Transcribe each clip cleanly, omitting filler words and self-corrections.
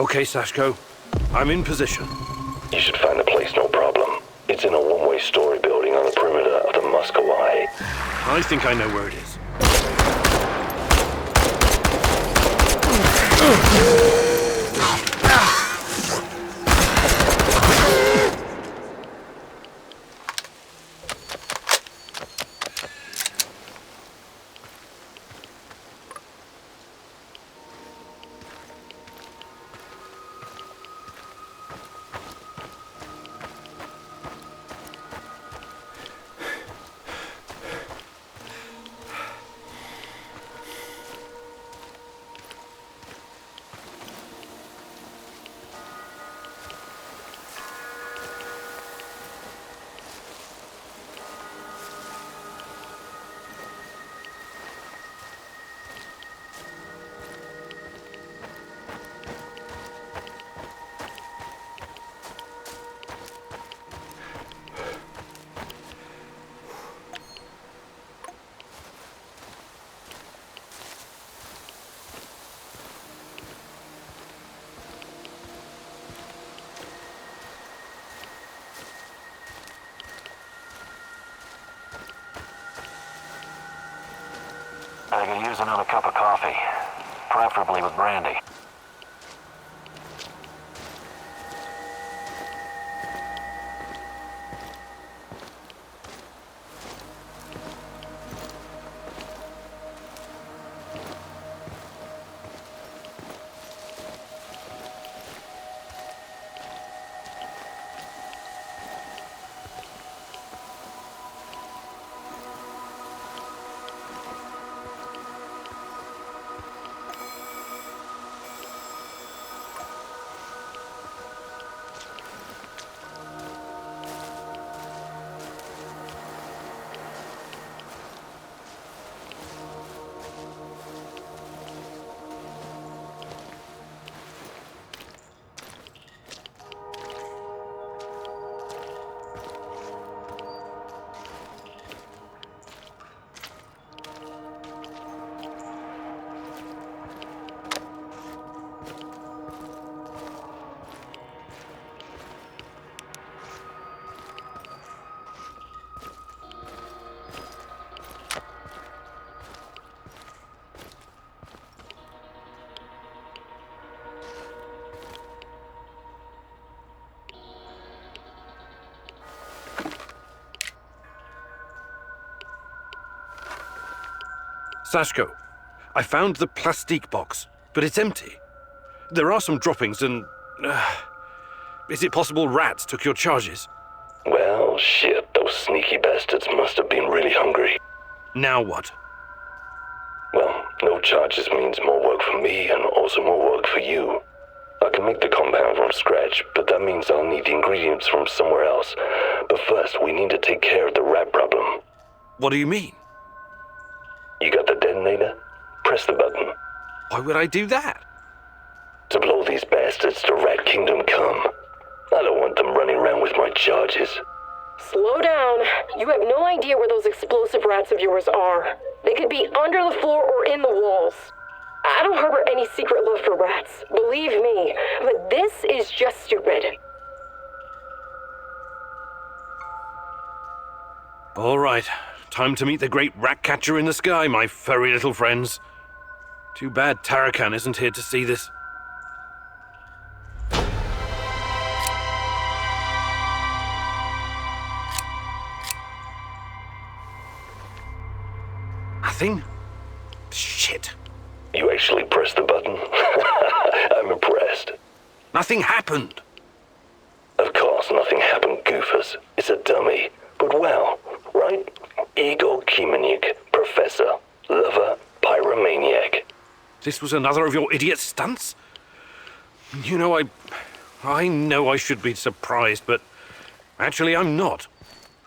Okay, Sashko. I'm in position. You should find the place, no problem. It's in a one-way story building on the perimeter of the Muscovy. I think I know where it is. I could use another cup of coffee, preferably with brandy. Sashko, I found the plastique box, but it's empty. There are some droppings and... is it possible rats took your charges? Well, shit, those sneaky bastards must have been really hungry. Now what? Well, no charges means more work for me and also more work for you. I can make the compound from scratch, but that means I'll need the ingredients from somewhere else. But first, we need to take care of the rat problem. What do you mean? You got the detonator? Press the button. Why would I do that? To blow these bastards to Rat Kingdom come. I don't want them running around with my charges. Slow down. You have no idea where those explosive rats of yours are. They could be under the floor or in the walls. I don't harbor any secret love for rats, believe me, but this is just stupid. All right, time to meet the great rat catcher in the sky, my furry little friends. Too bad Tatyana isn't here to see this. Nothing? Shit. You actually pressed the button? I'm impressed. Nothing happened. Of course nothing happened, goofers. It's a dummy. But well, right? Igor Kimenyuk, professor, lover, pyromaniac. This was another of your idiot stunts? You know, I know I should be surprised, but actually I'm not.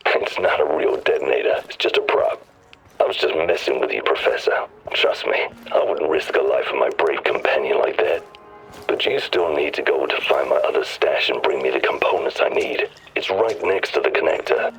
It's not a real detonator. It's just a prop. I was just messing with you, Professor. Trust me, I wouldn't risk the life of my brave companion like that. But you still need to go to find my other stash and bring me the components I need. It's right next to the connector.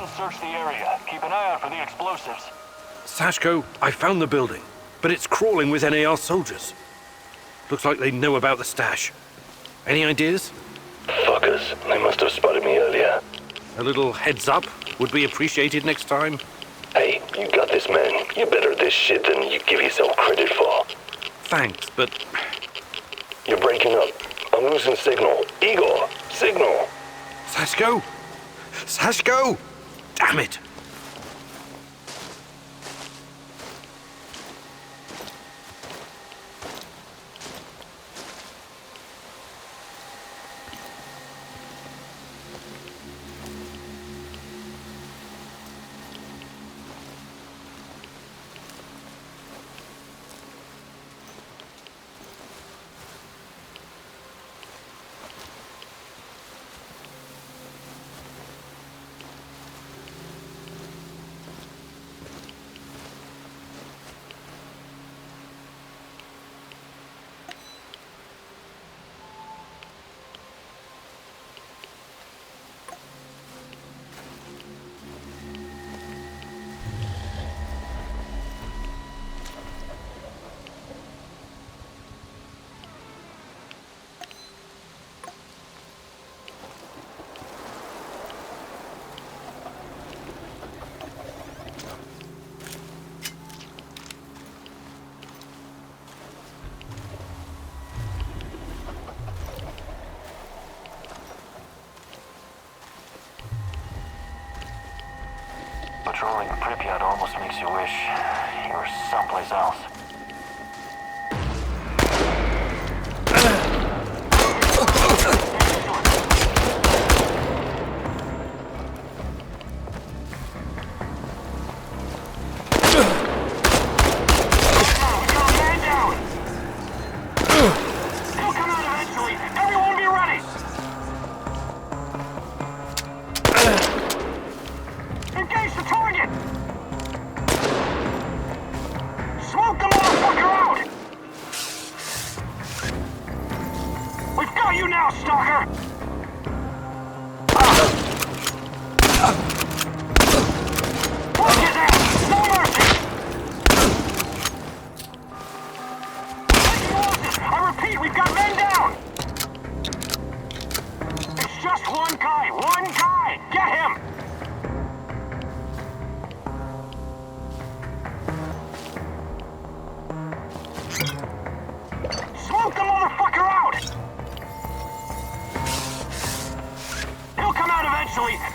men search the area. Keep an eye out for the explosives. Sashko, I found the building, but it's crawling with NAR soldiers. Looks like they know about the stash. Any ideas? Fuckers, they must have spotted me earlier. A little heads up would be appreciated next time. Hey, you got this, man. You're better at this shit than you give yourself credit for. Thanks, but You're breaking up. I'm losing signal. Igor, signal. Sashko? Sashko! Damn it! Patrolling Pripyat almost makes you wish you were someplace else.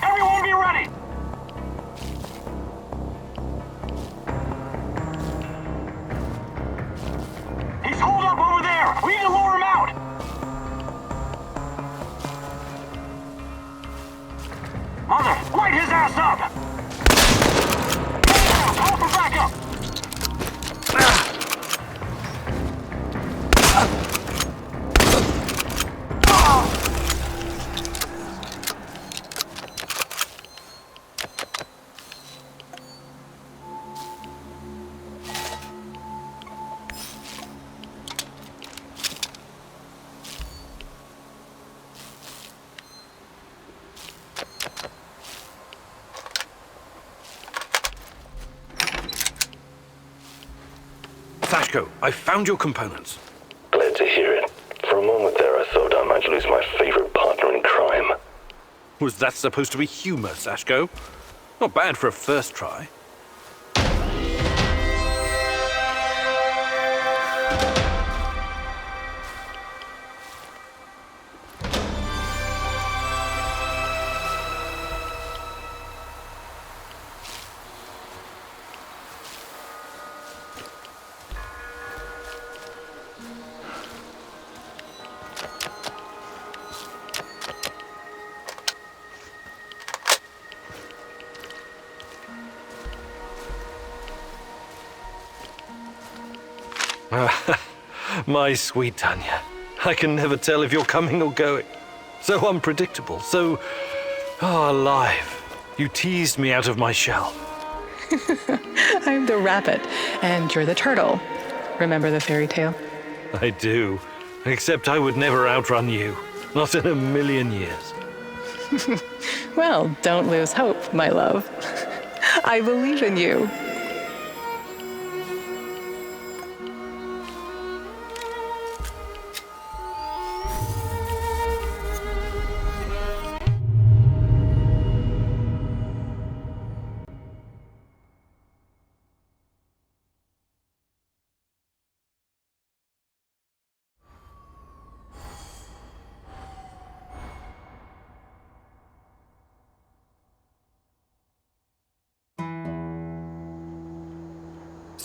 Everyone be ready! He's holed up over there! We need to lure him out! Mother, light his ass up! Call for backup! Sashko, I found your components. Glad to hear it. For a moment there, I thought I might lose my favorite partner in crime. Was that supposed to be humor, Sashko? Not bad for a first try. My sweet Tanya, I can never tell if you're coming or going. So unpredictable, so alive. You teased me out of my shell. I'm the rabbit, and you're the turtle. Remember the fairy tale? I do, except I would never outrun you. Not in a million years. Well, don't lose hope, my love. I believe in you.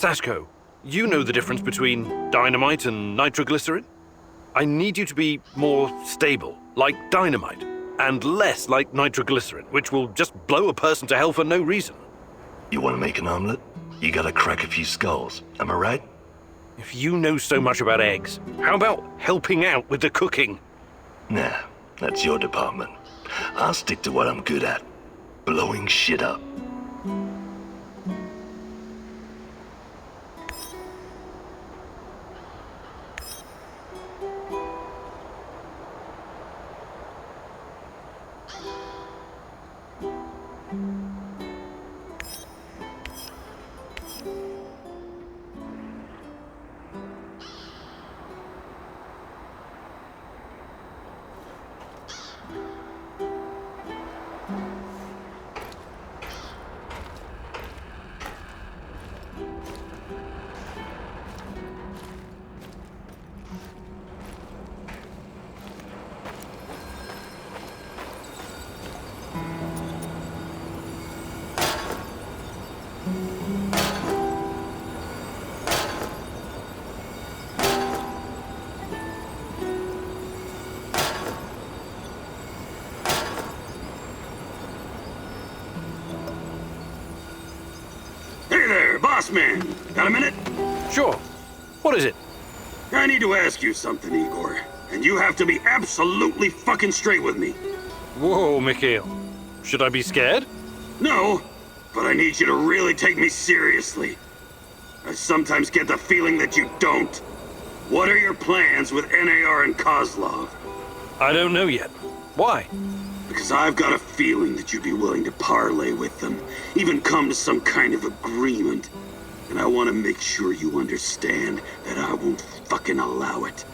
Sashko, you know the difference between dynamite and nitroglycerin? I need you to be more stable, like dynamite, and less like nitroglycerin, which will just blow a person to hell for no reason. You want to make an omelet? You gotta crack a few skulls, am I right? If you know so much about eggs, how about helping out with the cooking? Nah, that's your department. I'll stick to what I'm good at. Blowing shit up. Hey there, boss man. Got a minute? Sure. What is it? I need to ask you something, Igor. And you have to be absolutely fucking straight with me. Whoa, Mikhail. Should I be scared? No, but I need you to really take me seriously. I sometimes get the feeling that you don't. What are your plans with NAR and Kozlov? I don't know yet. Why? Because I've got a feeling that you'd be willing to parlay with them, even come to some kind of agreement. And I want to make sure you understand that I won't fucking allow it.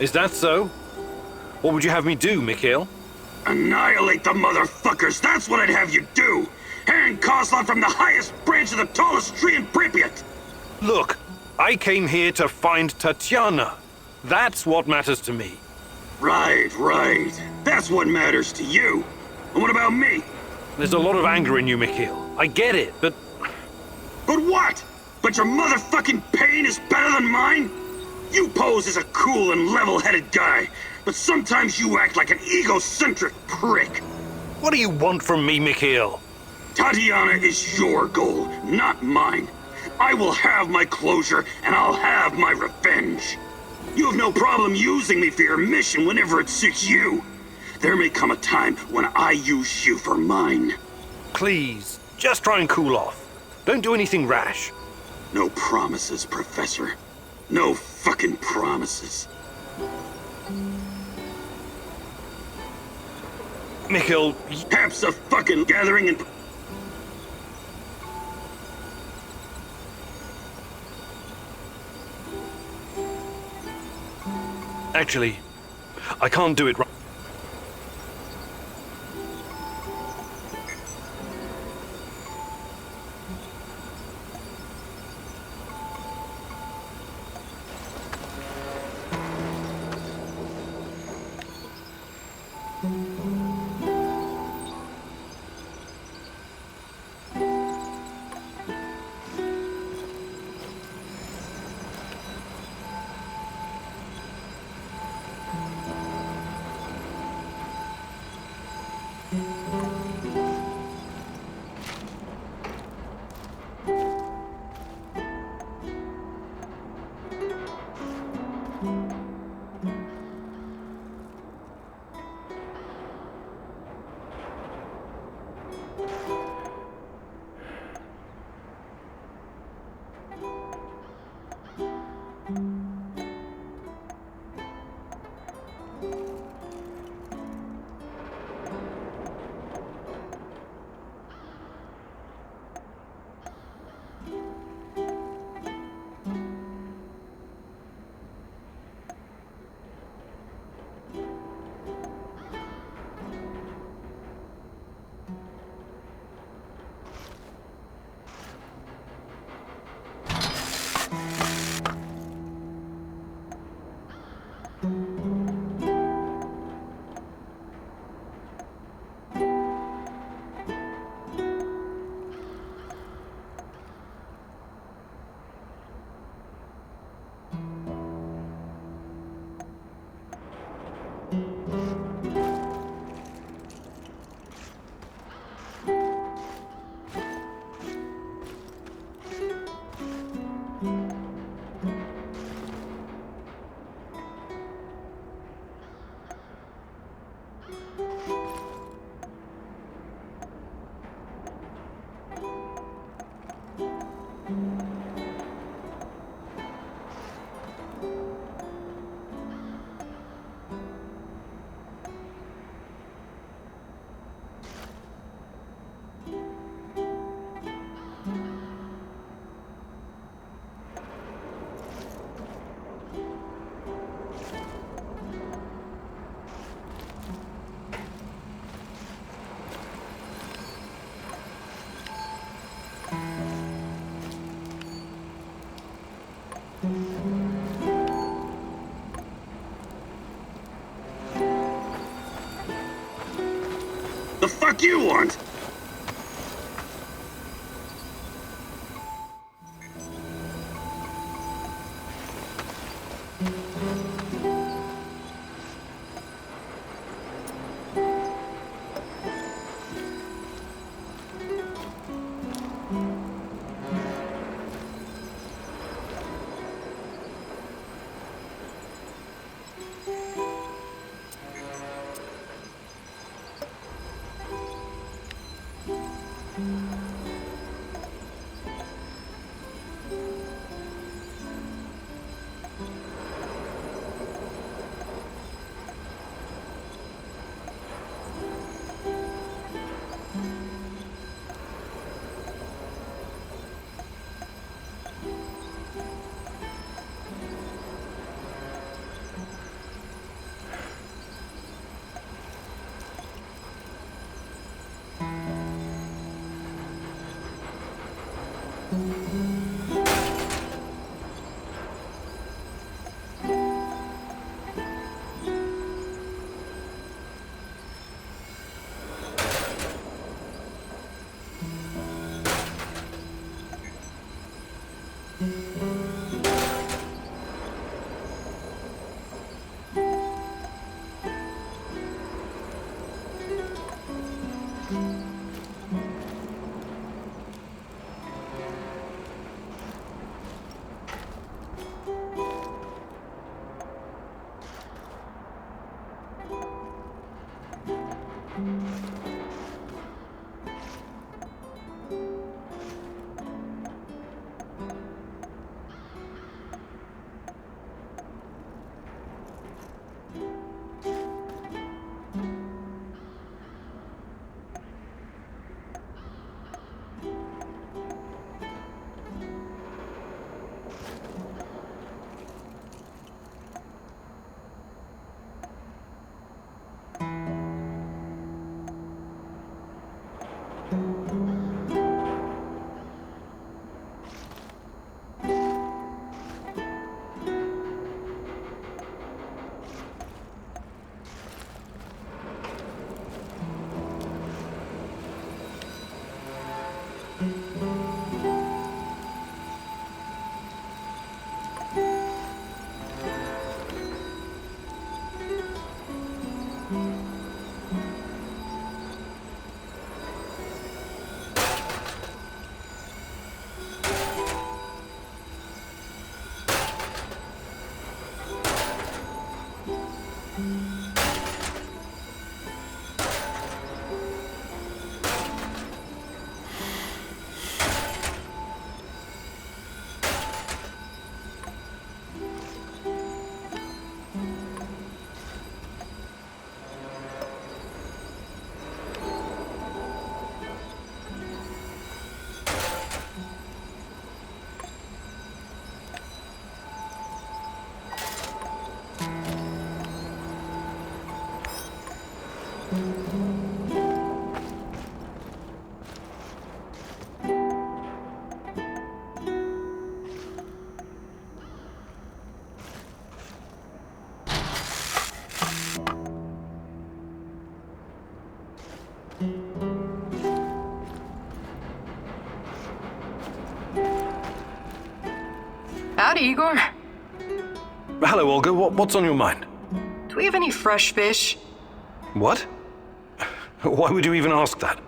Is that so? What would you have me do, Mikhail? Annihilate the motherfuckers, that's what I'd have you do! Hang Kozlov from the highest branch of the tallest tree in Pripyat! Look, I came here to find Tatyana. That's what matters to me. Right. That's what matters to you. And what about me? There's a lot of anger in you, Mikhail. I get it, but But what? But your motherfucking pain is better than mine? You pose as a cool and level-headed guy, but sometimes you act like an egocentric prick. what do you want from me, Mikhail? Tatyana is your goal, not mine. I will have my closure, and I'll have my revenge. You have no problem using me for your mission whenever it suits you. There may come a time when I use you for mine. Please, just try and cool off. Don't do anything rash. No promises, Professor. No fucking promises. Mikhail, Perhaps a fucking gathering and... actually, I can't do it right. fuck you want? Howdy, Igor. Hello, Olga. What's on your mind? Do we have any fresh fish? What? Why would you even ask that?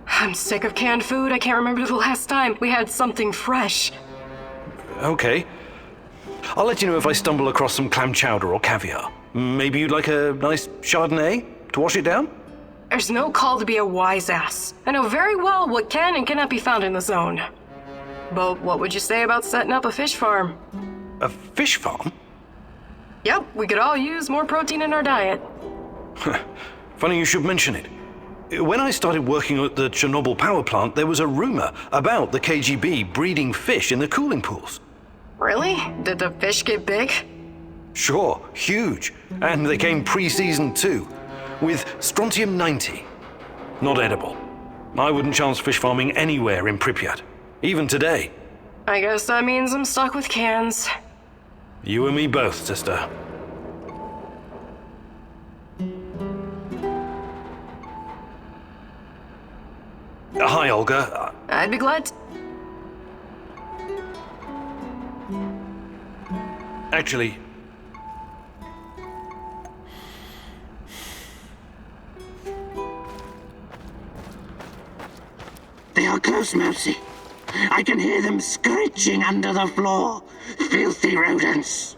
I'm sick of canned food. I can't remember the last time we had something fresh. Okay. I'll let you know if I stumble across some clam chowder or caviar. Maybe you'd like a nice Chardonnay to wash it down? There's no call to be a wise ass. I know very well what can and cannot be found in the zone. But what would you say about setting up a fish farm? A fish farm? Yep, we could all use more protein in our diet. Funny you should mention it. When I started working at the Chernobyl power plant, there was a rumor about the KGB breeding fish in the cooling pools. Really? Did the fish get big? Sure, huge. And they came pre-seasoned too, with strontium-90. Not edible. I wouldn't chance fish farming anywhere in Pripyat, even today. I guess that means I'm stuck with cans. You and me both, sister. Hi, Olga. I'd be glad to. Actually, They are close, Mousy. I can hear them screeching under the floor. Filthy rodents.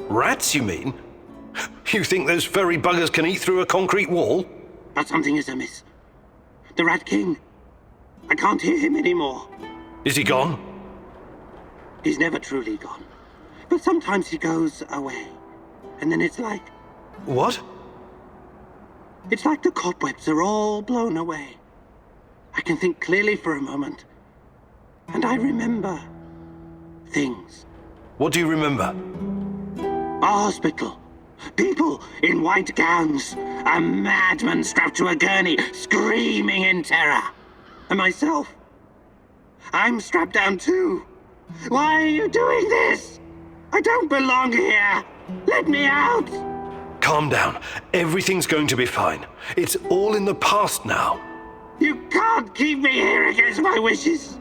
rats, you mean? You think those furry buggers can eat through a concrete wall? But something is amiss. The Rat King. I can't hear him anymore. Is he gone? He's never truly gone. But sometimes he goes away. And then it's like... What? It's like the cobwebs are all blown away. I can think clearly for a moment. And I remember... things. What do you remember? A hospital. People in white gowns. A madman strapped to a gurney, screaming in terror. And myself. I'm strapped down too. Why are you doing this? I don't belong here. Let me out. Calm down. Everything's going to be fine. It's all in the past now. You can't keep me here against my wishes.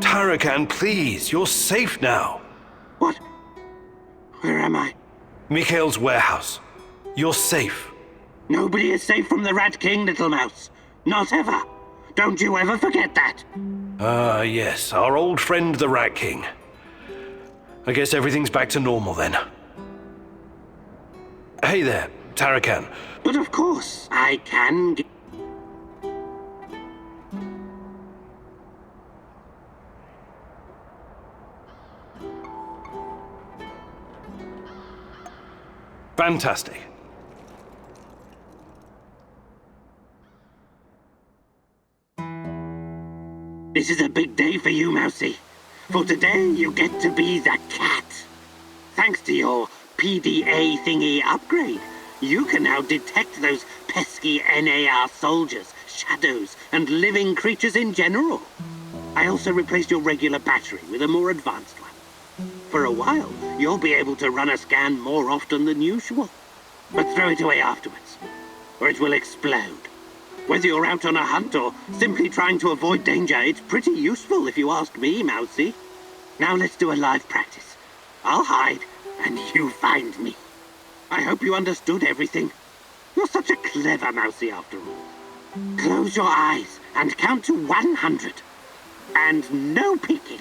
Tarakan, please. You're safe now. What? Where am I? Mikhail's warehouse. You're safe. Nobody is safe from the Rat King, little mouse. Not ever. Don't you ever forget that. Ah, yes. Our old friend, the Rat King. I guess everything's back to normal then. Hey there, Tarakan. But of course, I can get... Fantastic. This is a big day for you, Mousy. For today, you get to be the cat. Thanks to your PDA thingy upgrade, you can now detect those pesky NAR soldiers, shadows, and living creatures in general. I also replaced your regular battery with a more advanced one. For a while, you'll be able to run a scan more often than usual. But throw it away afterwards, or it will explode. Whether you're out on a hunt or simply trying to avoid danger, it's pretty useful if you ask me, Mousy. Now let's do a live practice. I'll hide, and you find me. I hope you understood everything. You're such a clever Mousy after all. Close your eyes and count to 100. And no peeking.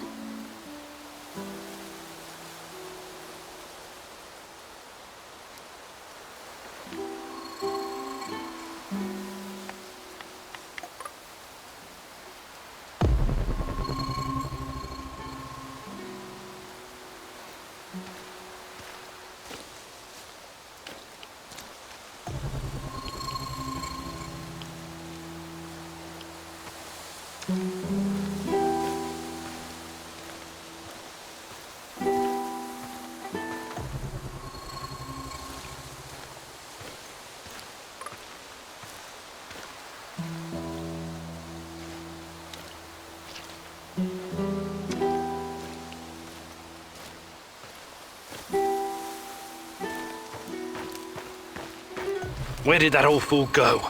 Where did that old fool go?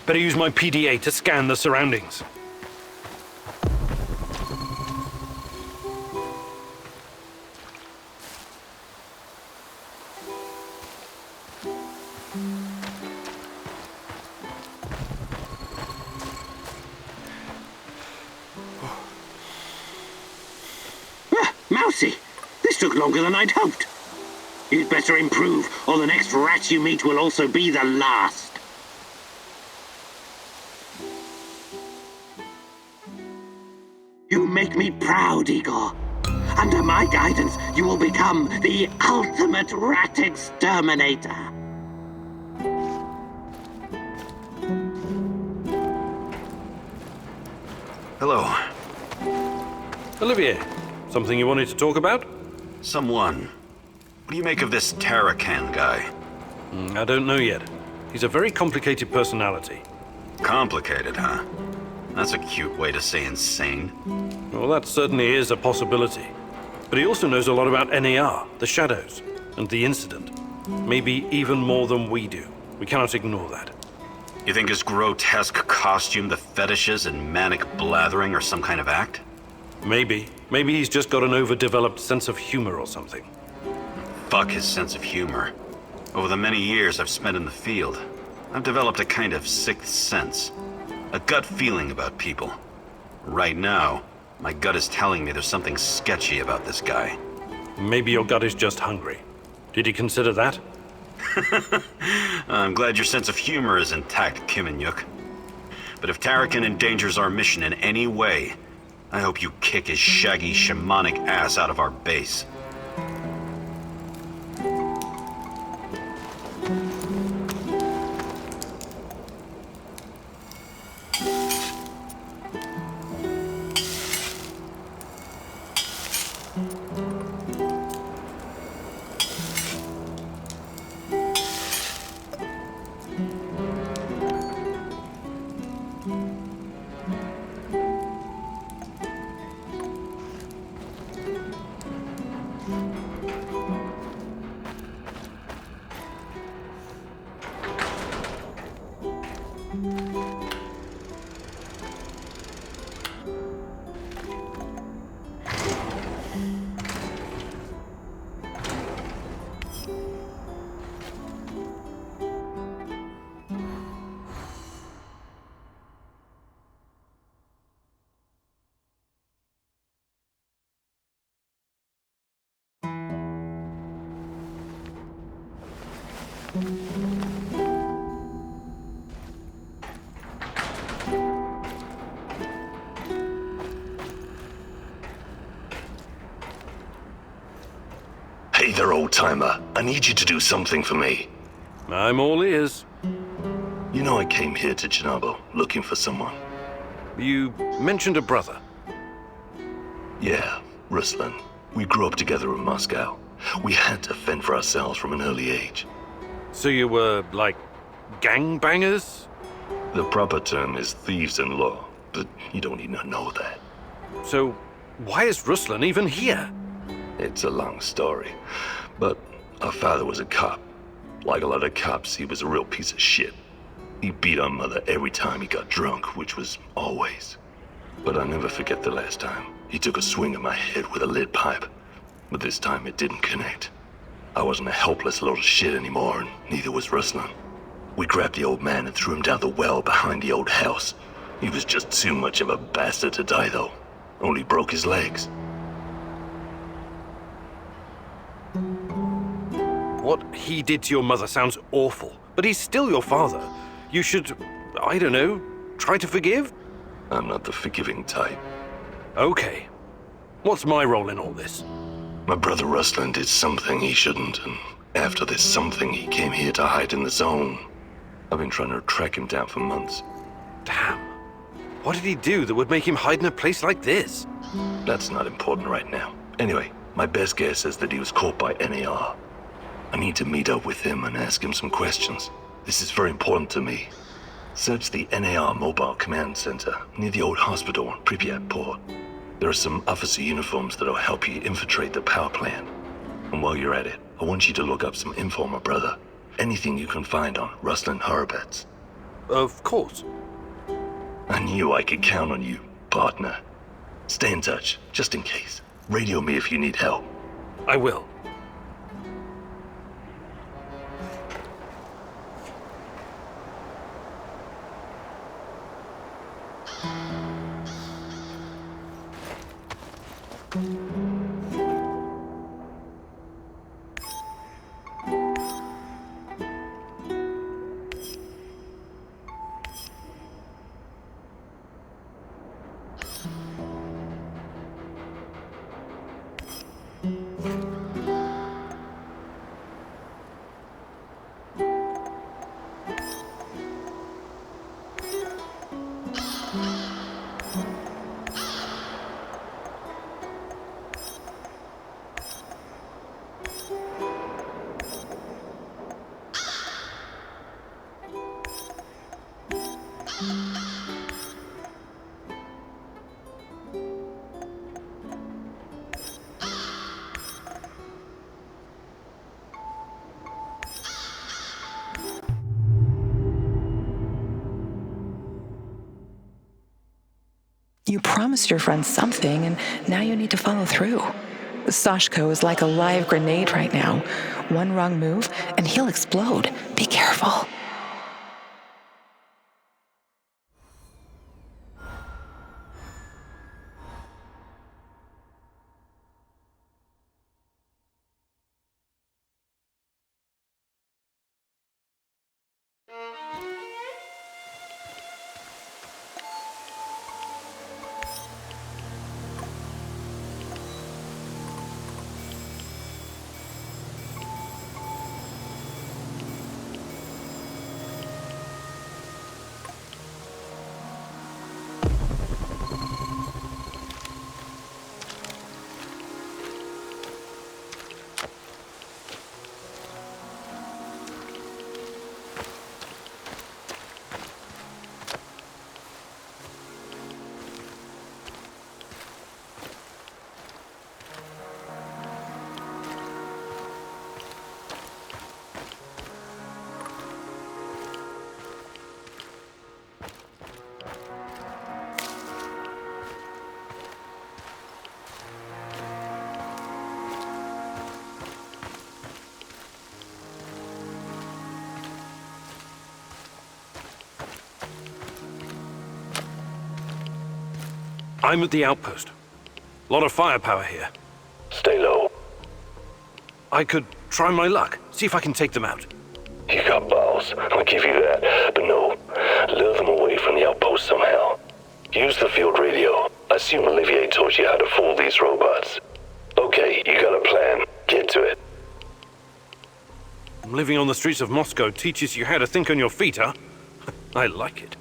Better use my PDA to scan the surroundings. Mousy, this took longer than I'd hoped. You'd better improve, or the next rat you meet will also be the last. You make me proud, Igor. Under my guidance, you will become the ultimate rat exterminator. Hello. Olivier, something you wanted to talk about? Someone. What do you make of this Tarakan guy? I don't know yet. He's a very complicated personality. Complicated, huh? That's a cute way to say insane. Well, that certainly is a possibility. But he also knows a lot about NAR, the shadows, and the incident. Maybe even more than we do. We cannot ignore that. You think his grotesque costume, the fetishes, and manic blathering are some kind of act? Maybe. Maybe he's just got an overdeveloped sense of humor or something. Fuck his sense of humor. Over the many years I've spent in the field, I've developed a kind of sixth sense. A gut feeling about people. Right now, my gut is telling me there's something sketchy about this guy. Maybe your gut is just hungry. Did you consider that? I'm glad your sense of humor is intact, Kiminyuk. But if Tarakin endangers our mission in any way, I hope you kick his shaggy shamanic ass out of our base. Hey there, old-timer. I need you to do something for me. I'm all ears. You know I came here to Chernobyl looking for someone. You mentioned a brother. Yeah, Ruslan. We grew up together in Moscow. We had to fend for ourselves from an early age. So you were, like, gangbangers? The proper term is thieves in law, but you don't need to know that. So why is Ruslan even here? It's a long story, but our father was a cop. Like a lot of cops, he was a real piece of shit. He beat our mother every time he got drunk, which was always. But I'll never forget the last time. He took a swing at my head with a lead pipe, but this time it didn't connect. I wasn't a helpless little shit anymore, and neither was Ruslan. We grabbed the old man and threw him down the well behind the old house. He was just too much of a bastard to die, though. Only broke his legs. What he did to your mother sounds awful, but he's still your father. You should, I don't know, try to forgive? I'm not the forgiving type. Okay. What's my role in all this? My brother Ruslan did something he shouldn't, and after this something, he came here to hide in the zone. I've been trying to track him down for months. Damn. What did he do that would make him hide in a place like this? That's not important right now. Anyway, my best guess is that he was caught by NAR. I need to meet up with him and ask him some questions. This is very important to me. Search the NAR Mobile Command Center near the old hospital in Pripyat Port. There are some officer uniforms that'll help you infiltrate the power plant. And while you're at it, I want you to look up some info on my brother. Anything you can find on Ruslan Horobets. Of course. I knew I could count on you, partner. Stay in touch, just in case. Radio me if you need help. I will. You promised your friend something, and now you need to follow through. Sashko is like a live grenade right now. One wrong move, and he'll explode. Be careful. I'm at the outpost. A lot of firepower here. Stay low. I could try my luck, see if I can take them out. You got balls, I'll give you that. But no, lure them away from the outpost somehow. Use the field radio. I assume Olivier taught you how to fool these robots. Okay, you got a plan. Get to it. Living on the streets of Moscow teaches you how to think on your feet, huh? I like it.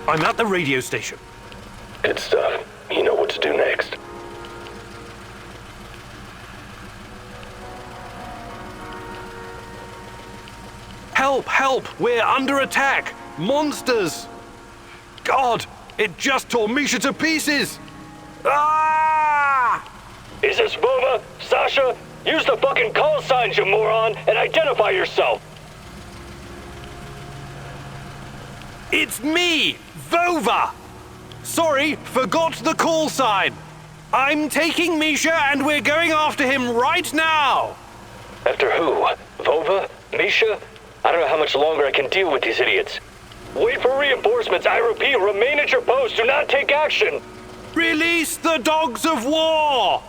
I'm at the radio station. Good stuff. You know what to do next. Help! Help! We're under attack! Monsters! God! It just tore Misha to pieces! Ah! Is this Vova? Sasha? Use the fucking call signs, you moron, and identify yourself! It's me! Vova! Sorry, forgot the call sign. I'm taking Misha and we're going after him right now! After who? Vova? Misha? I don't know how much longer I can deal with these idiots. Wait for reinforcements. I repeat, remain at your post. Do not take action. Release the dogs of war!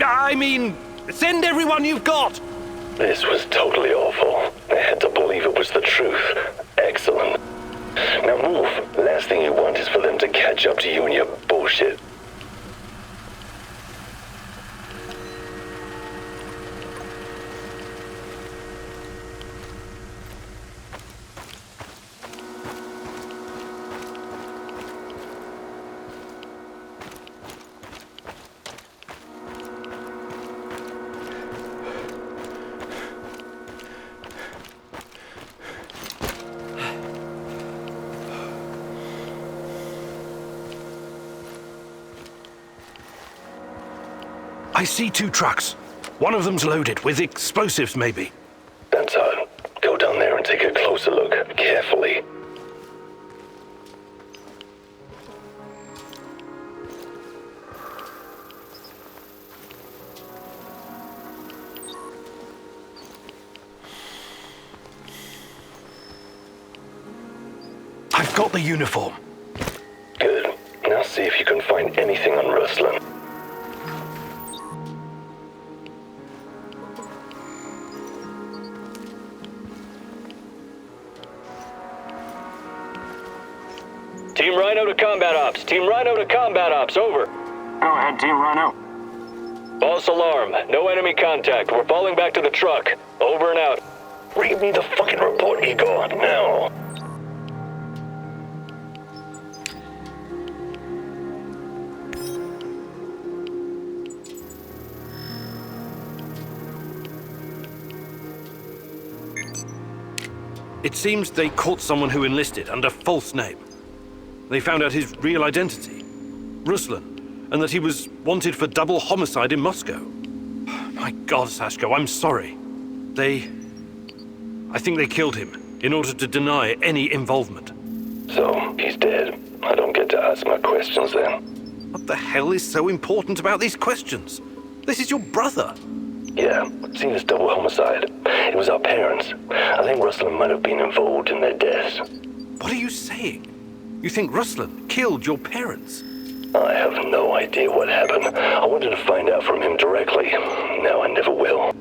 I mean, send everyone you've got! This was totally awful. I had to believe it was the truth. Excellent. Now move. Last thing you want is for them to catch up to you and your bullshit. I see 2 trucks. One of them's loaded with explosives, maybe. That's hard. Go down there and take a closer look. Carefully. I've got the uniform. Good. Now see if you can find anything on Ruslan. Team Rhino to combat ops. Team Rhino to combat ops. Over. Go ahead, Team Rhino. False alarm. No enemy contact. We're falling back to the truck. Over and out. Read me the fucking report, Igor, now! It seems they caught someone who enlisted under false name. They found out his real identity, Ruslan, and that he was wanted for double homicide in Moscow. My God, Sashko, I'm sorry. I think they killed him in order to deny any involvement. So, he's dead. I don't get to ask my questions then. What the hell is so important about these questions? This is your brother. Yeah, seen as double homicide. It was our parents. I think Ruslan might have been involved in their deaths. What are you saying? You think Ruslan killed your parents? I have no idea what happened. I wanted to find out from him directly. Now I never will.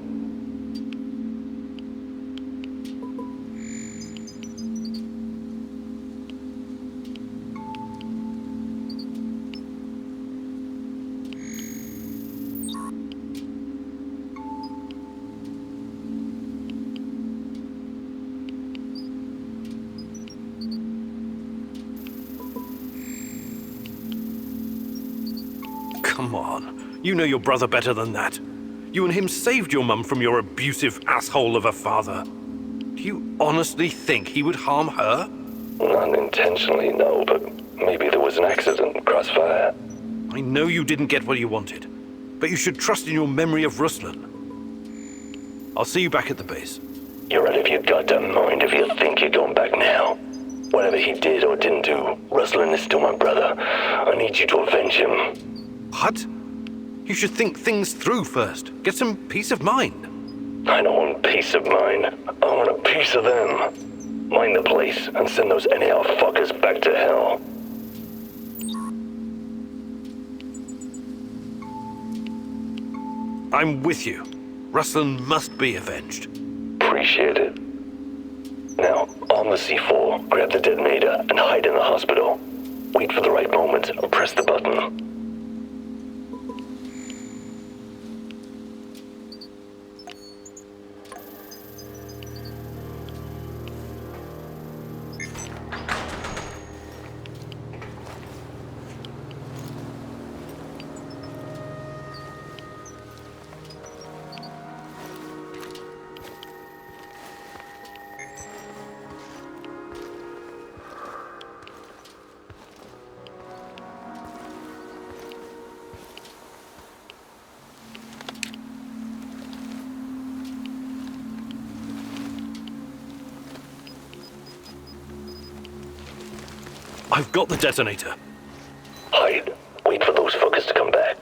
Come on. You know your brother better than that. You and him saved your mum from your abusive asshole of a father. Do you honestly think he would harm her? Not intentionally, no, but maybe there was an accident, crossfire. I know you didn't get what you wanted, but you should trust in your memory of Ruslan. I'll see you back at the base. You're out of your goddamn mind if you think you're going back now. Whatever he did or didn't do, Ruslan is still my brother. I need you to avenge him. What? You should think things through first. Get some peace of mind. I don't want peace of mind. I want a piece of them. Mind the place and send those anyhow fuckers back to hell. I'm with you. Ruslan must be avenged. Appreciate it. Now, arm the C4, grab the detonator, and hide in the hospital. Wait for the right moment and press the button. I've got the detonator. Hide. Wait for those fuckers to come back.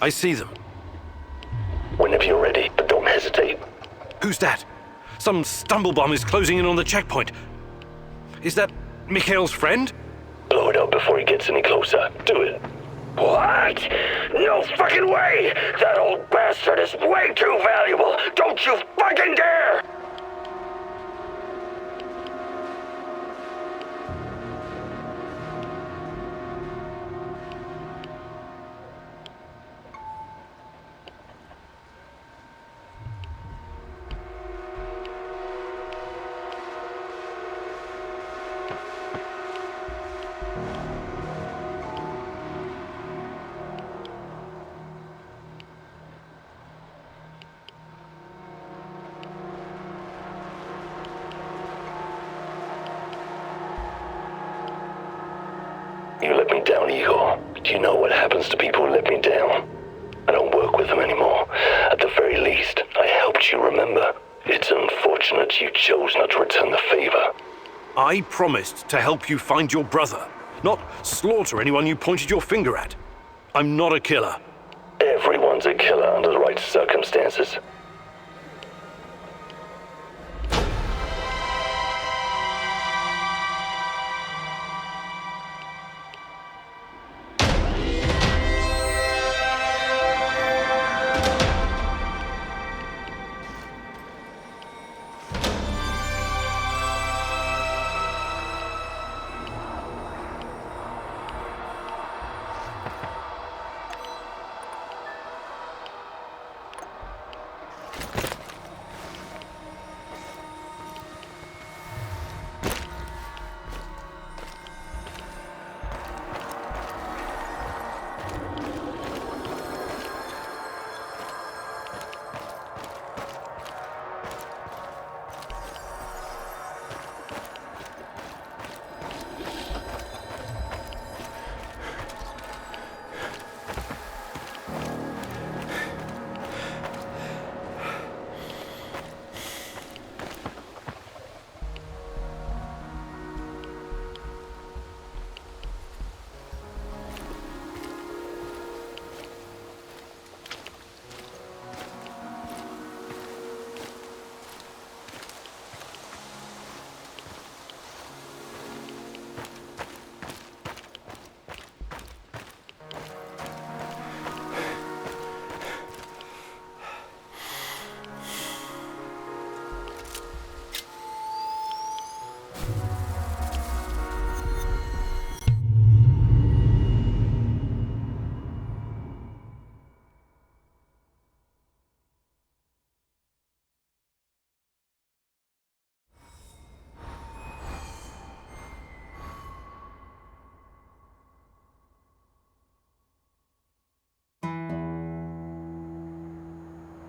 I see them. Whenever you're ready, but don't hesitate. Who's that? Some stumblebum is closing in on the checkpoint. Is that Mikhail's friend? Blow it up before he gets any closer. Do it. What? No fucking way! That old bastard is way too valuable! Don't you fucking dare! You let me down, Igor. Do you know what happens to people who let me down? I don't work with them anymore. At the very least, I helped you, remember? It's unfortunate you chose not to return the favor. I promised to help you find your brother, not slaughter anyone you pointed your finger at. I'm not a killer. Everyone's a killer under the right circumstances.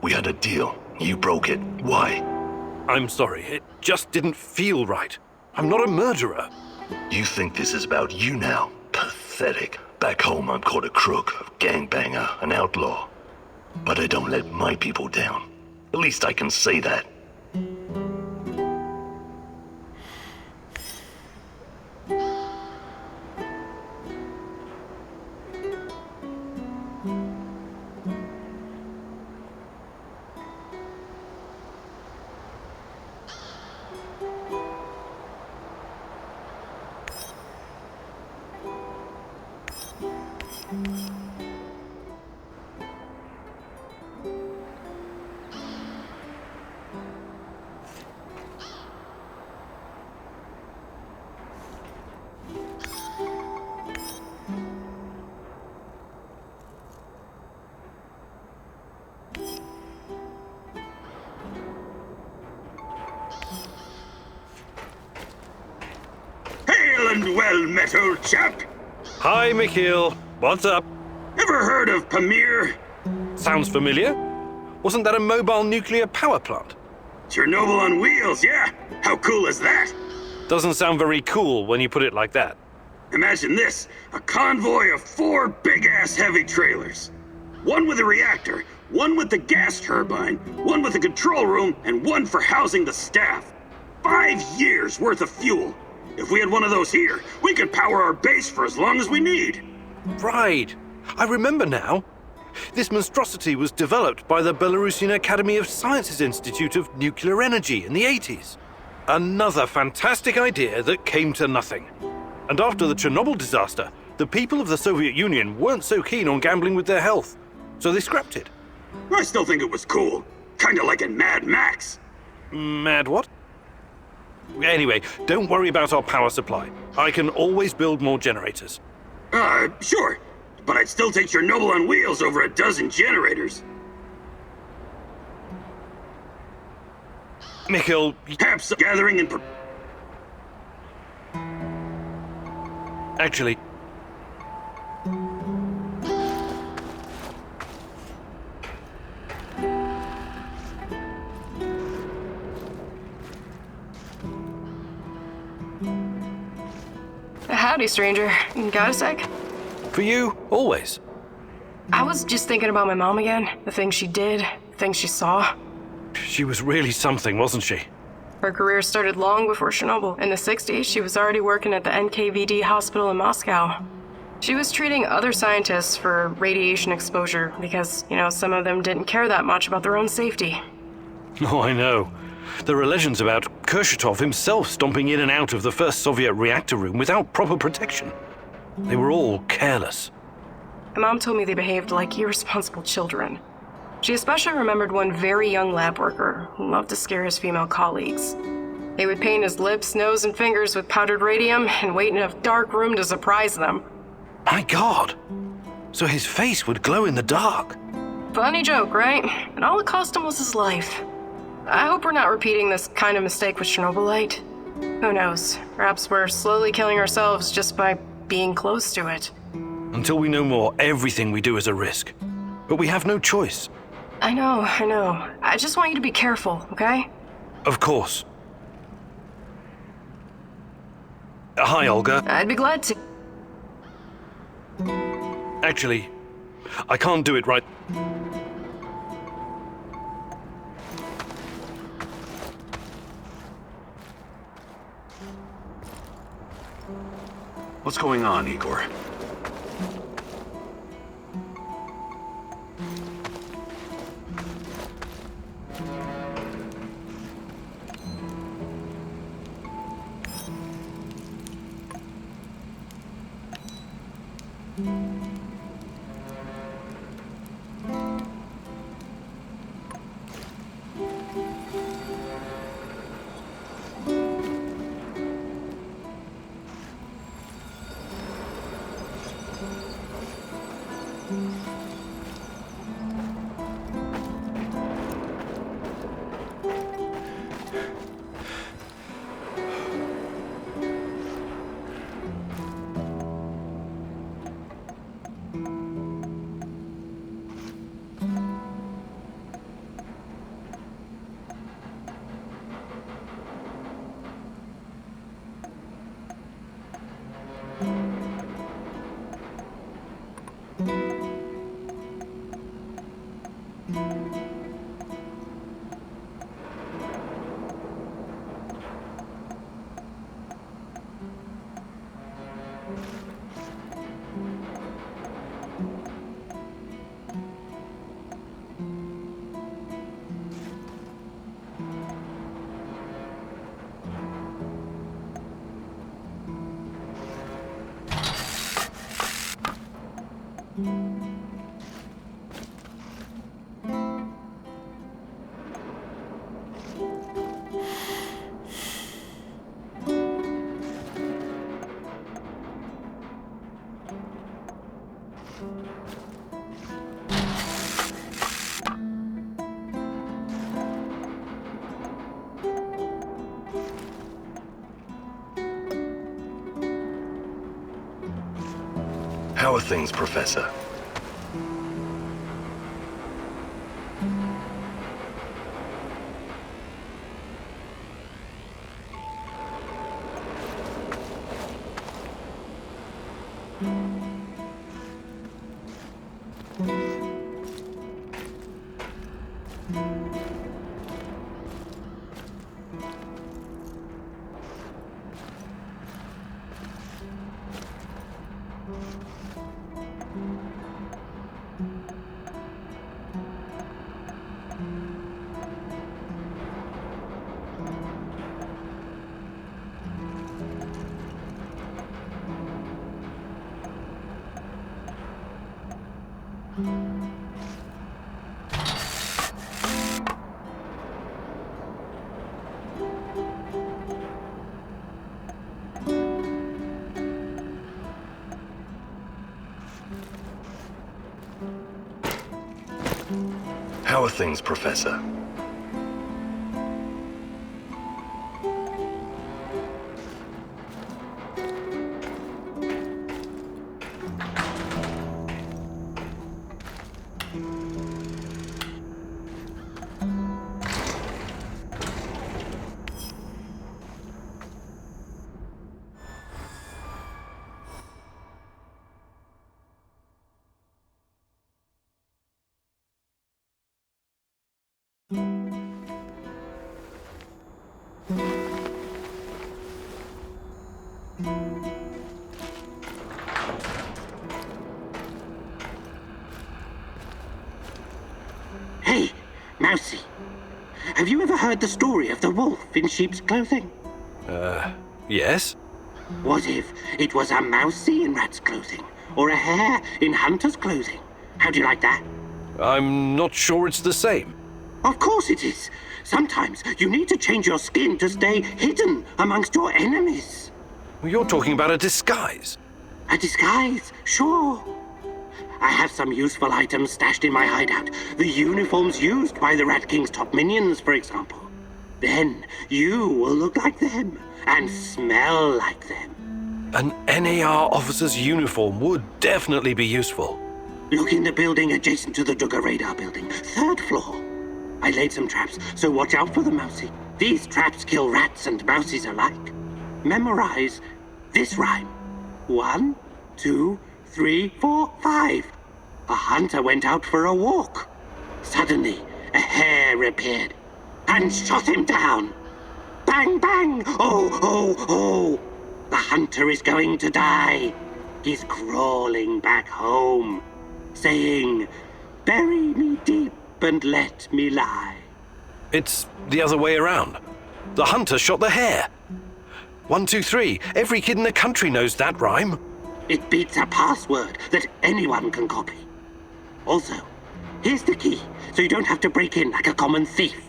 We had a deal. You broke it. Why? I'm sorry, it just didn't feel right. I'm not a murderer. You think this is about you now? Pathetic. Back home I'm called a crook, a gangbanger, an outlaw. But I don't let my people down. At least I can say that. And well met, old chap. Hi, Mikhail. What's up? Ever heard of Pamir? Sounds familiar. Wasn't that a mobile nuclear power plant? Chernobyl on wheels, yeah? How cool is that? Doesn't sound very cool when you put it like that. Imagine this, a convoy of 4 big-ass heavy trailers. One with a reactor, one with the gas turbine, one with the control room, and one for housing the staff. 5 years worth of fuel. If we had one of those here, we could power our base for as long as we need. Right. I remember now. This monstrosity was developed by the Belarusian Academy of Sciences Institute of Nuclear Energy in the 80s. Another fantastic idea that came to nothing. And after the Chernobyl disaster, the people of the Soviet Union weren't so keen on gambling with their health, so they scrapped it. I still think it was cool. Kinda like in Mad Max. Mad what? Anyway, don't worry about our power supply. I can always build more generators. Sure. But I'd still take Chernobyl on wheels over a dozen generators. Mikhail, Perhaps gathering and... actually... Howdy, stranger. Got a sec? For you, always. I was just thinking about my mom again. The things she did, the things she saw. She was really something, wasn't she? Her career started long before Chernobyl. In the 60s, she was already working at the NKVD hospital in Moscow. She was treating other scientists for radiation exposure because, some of them didn't care that much about their own safety. Oh, I know. There are legends about Kurchatov himself stomping in and out of the first Soviet reactor room without proper protection. They were all careless. My mom told me they behaved like irresponsible children. She especially remembered one very young lab worker who loved to scare his female colleagues. They would paint his lips, nose, and fingers with powdered radium and wait in a dark room to surprise them. My God! So his face would glow in the dark. Funny joke, right? And all it cost him was his life. I hope we're not repeating this kind of mistake with Chernobylite. Who knows? Perhaps we're slowly killing ourselves just by being close to it. Until we know more, everything we do is a risk. But we have no choice. I know. I just want you to be careful, okay? Of course. Hi, Olga. I'd be glad to. Actually, I can't do it right. What's going on, Igor? How are things, Professor? How are things, Professor? Hey, Mousy. Have you ever heard the story of the wolf in sheep's clothing? Yes? What if it was a mousy in rat's clothing? Or a hare in hunter's clothing? How do you like that? I'm not sure it's the same. Of course it is. Sometimes you need to change your skin to stay hidden amongst your enemies. You're talking about a disguise. A disguise, sure. I have some useful items stashed in my hideout. The uniforms used by the Rat King's top minions, for example. Then you will look like them and smell like them. An NAR officer's uniform would definitely be useful. Look in the building adjacent to the Duggar radar building, 3rd floor. I laid some traps, so watch out for the mousy. These traps kill rats and mousies alike. Memorize this rhyme. 1, 2, 3, 4, 5. A hunter went out for a walk. Suddenly, a hare appeared and shot him down. Bang, bang! Oh, oh, oh! The hunter is going to die. He's crawling back home, saying, "Bury me deep and let me lie." It's the other way around. The hunter shot the hare. 1, 2, 3. Every kid in the country knows that rhyme. It beats a password that anyone can copy. Also, here's the key, so you don't have to break in like a common thief.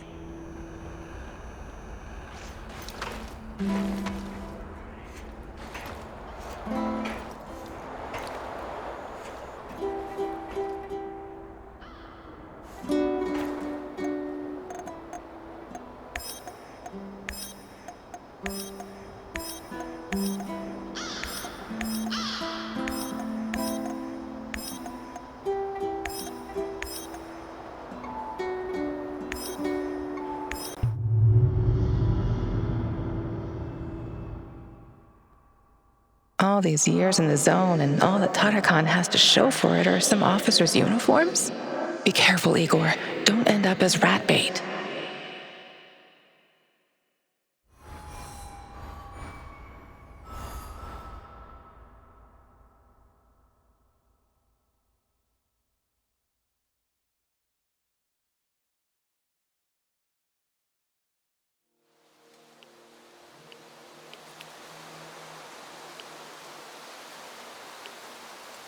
All these years in the zone and all that Tatyana has to show for it are some officers' uniforms? Be careful, Igor. Don't end up as rat bait.